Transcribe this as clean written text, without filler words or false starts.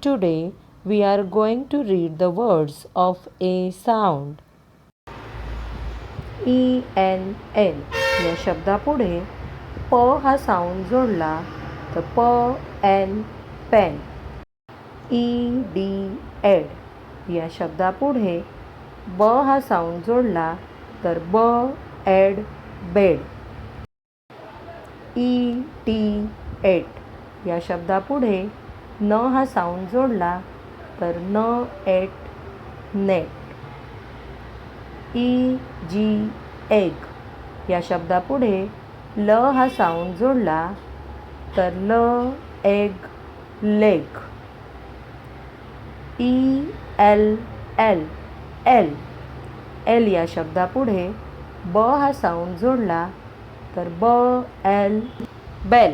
Today we are going to read the words of a sound. ENN या शब्दापुढे प हा sound जोडला तर प एन पेन. ED या शब्दापुढे ब हा साऊंड जोडला तर ब एड बेड. ET या शब्दापुढे न हा साऊंड जोडला तर न एट नेट. EG या शब्दापुढे ल हा साऊंड जोडला तर ल एग लेग. ELL या शब्दापुढे ब हा साऊंड जोडला तर ब एल बेल.